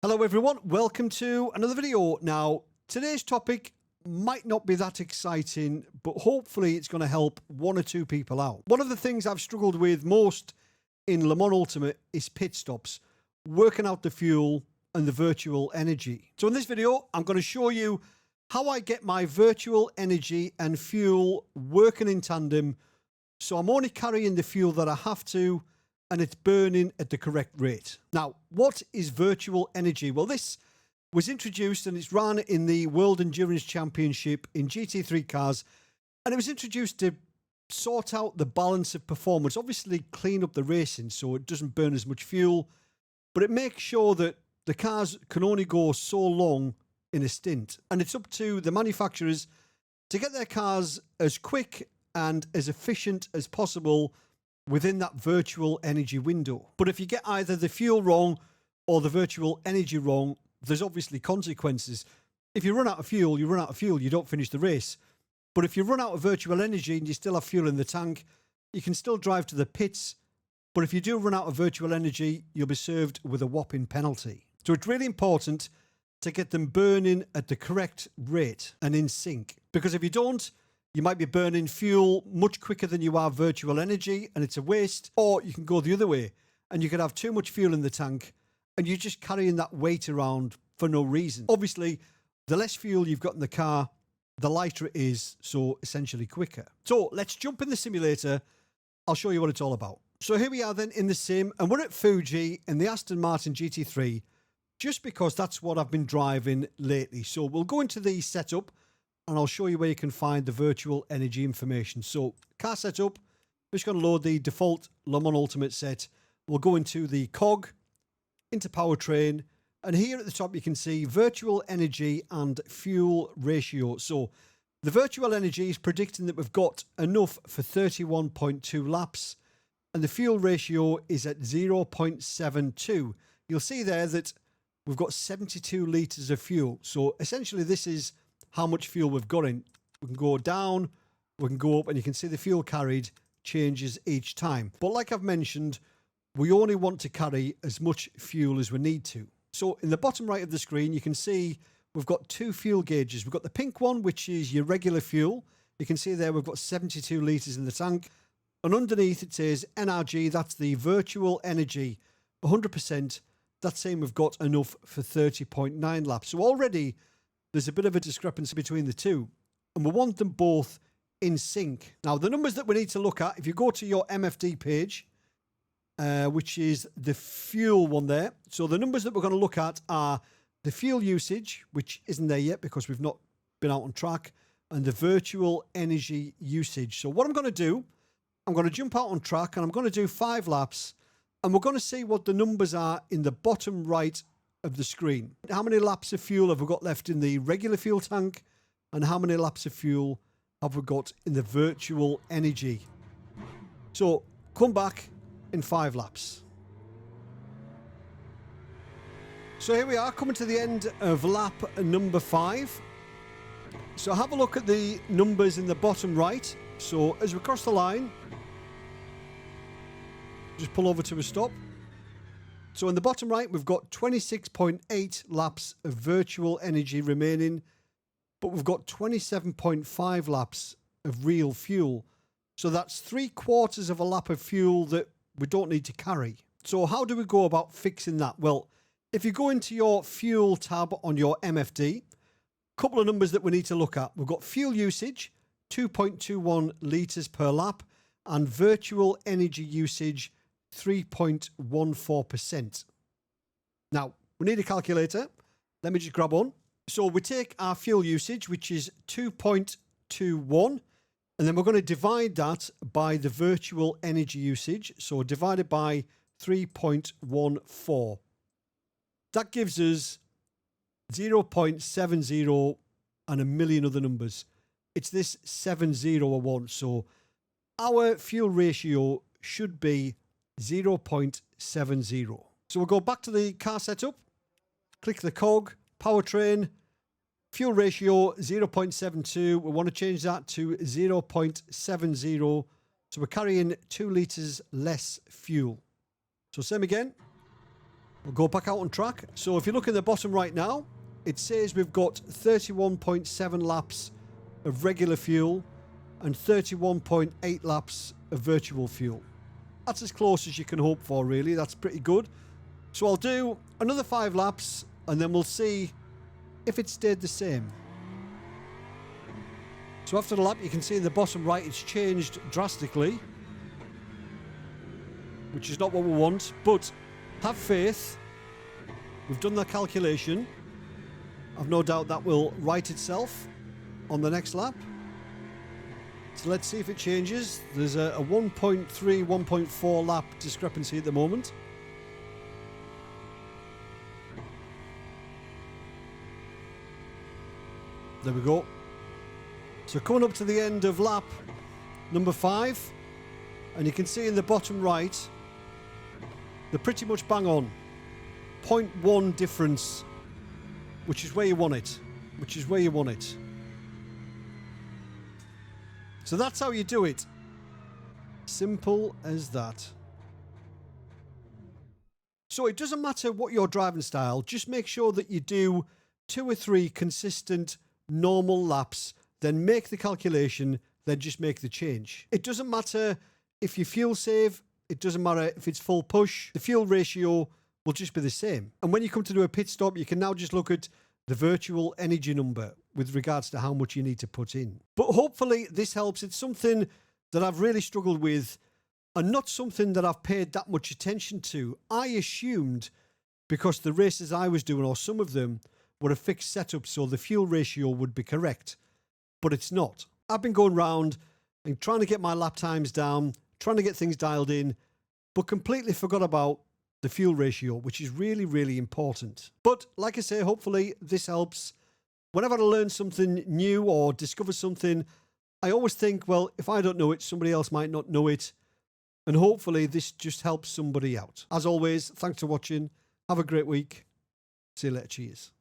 Hello everyone, welcome to another video. Now, today's topic might not be that exciting, but hopefully it's going to help one or two people out. One of the things I've struggled with most in Le Mans Ultimate is pit stops, working out the fuel and the virtual energy. So in this video, I'm going to show you how I get my virtual energy and fuel working in tandem. So I'm only carrying the fuel that I have to, and it's burning at the correct rate. Now, what is virtual energy? Well, this was introduced and it's run in the World Endurance Championship in GT3 cars, and it was introduced to sort out the balance of performance, obviously clean up the racing so it doesn't burn as much fuel, but it makes sure that the cars can only go so long in a stint. And it's up to the manufacturers to get their cars as quick and as efficient as possible within that virtual energy window. But if you get either the fuel wrong or the virtual energy wrong, there's obviously consequences. If you run out of fuel, you run out of fuel, you don't finish the race. But if you run out of virtual energy and you still have fuel in the tank, you can still drive to the pits. But if you do run out of virtual energy, you'll be served with a whopping penalty. So it's really important to get them burning at the correct rate and in sync. Because if you don't, you might be burning fuel much quicker than you are virtual energy, and it's a waste. Or you can go the other way, and you could have too much fuel in the tank, and you're just carrying that weight around for no reason. Obviously, the less fuel you've got in the car, the lighter it is, so essentially quicker. So let's jump in the simulator. I'll show you what it's all about. So here we are then in the sim, and we're at Fuji in the Aston Martin GT3, just because that's what I've been driving lately. So we'll go into the setup, and I'll show you where you can find the virtual energy information. So car setup, we're just going to load the default Le Mans Ultimate set. We'll go into the cog, into powertrain, and here at the top you can see virtual energy and fuel ratio. So the virtual energy is predicting that we've got enough for 31.2 laps, and the fuel ratio is at 0.72. You'll see there that we've got 72 litres of fuel. So essentially this is how much fuel we've got in. We can go down, we can go up, and you can see the fuel carried changes each time. But like I've mentioned, we only want to carry as much fuel as we need to. So in the bottom right of the screen, you can see we've got two fuel gauges. We've got the pink one, which is your regular fuel. You can see there we've got 72 litres in the tank. And underneath it says NRG, that's the virtual energy, 100%. That's saying we've got enough for 30.9 laps. So already there's a bit of a discrepancy between the two, and we want them both in sync. Now, the numbers that we need to look at, if you go to your MFD page, which is the fuel one there. So the numbers that we're going to look at are the fuel usage, which isn't there yet because we've not been out on track, and the virtual energy usage. So what I'm going to do, I'm going to jump out on track and I'm going to do 5 laps, and we're going to see what the numbers are in the bottom right of the screen. How many laps of fuel have we got left in the regular fuel tank, and how many laps of fuel have we got in the virtual energy? So come back in 5 laps. So here we are, coming to the end of lap number 5. So have a look at the numbers in the bottom right. So as we cross the line, just pull over to a stop. So in the bottom right, we've got 26.8 laps of virtual energy remaining, but we've got 27.5 laps of real fuel. So that's 3/4 of a lap of fuel that we don't need to carry. So how do we go about fixing that? Well, if you go into your fuel tab on your MFD, a couple of numbers that we need to look at. We've got fuel usage, 2.21 litres per lap, and virtual energy usage, 3.14%. Now, we need a calculator. Let me just grab one. So we take our fuel usage, which is 2.21, and then we're going to divide that by the virtual energy usage. So divided by 3.14. That gives us 0.70 and a million other numbers. It's this 70 I want. So our fuel ratio should be 0.70. So we'll go back to the car setup, click the cog, powertrain, fuel ratio 0.72. We want to change that to 0.70. So we're carrying 2 litres less fuel. So same again. We'll go back out on track. So if you look in the bottom right now, it says we've got 31.7 laps of regular fuel and 31.8 laps of virtual fuel. That's as close as you can hope for, really. That's pretty good. So I'll do another 5 laps and then we'll see if it stayed the same. So after the lap, you can see in the bottom right, it's changed drastically, which is not what we want, but have faith. We've done the calculation. I've no doubt that will right itself on the next lap. So let's see if it changes. There's a 1.3, 1.4 lap discrepancy at the moment. There we go. So coming up to the end of lap number 5, and you can see in the bottom right, they're pretty much bang on. 0.1 difference, which is where you want it. Which is where you want it. So that's how you do it. Simple as that. So it doesn't matter what your driving style, just make sure that you do 2 or 3 consistent normal laps, then make the calculation, then just make the change. It doesn't matter if you fuel save, it doesn't matter if it's full push, the fuel ratio will just be the same. And when you come to do a pit stop, you can now just look at the virtual energy number with regards to how much you need to put in. But hopefully this helps. It's something that I've really struggled with and not something that I've paid that much attention to. I assumed because the races I was doing, or some of them, were a fixed setup, so the fuel ratio would be correct. But it's not. I've been going around and trying to get my lap times down, trying to get things dialed in, but completely forgot about the fuel ratio, which is really, really important. But like I say, hopefully this helps. Whenever I learn something new or discover something, I always think, well, if I don't know it, somebody else might not know it. And hopefully this just helps somebody out. As always, thanks for watching. Have a great week. See you later. Cheers.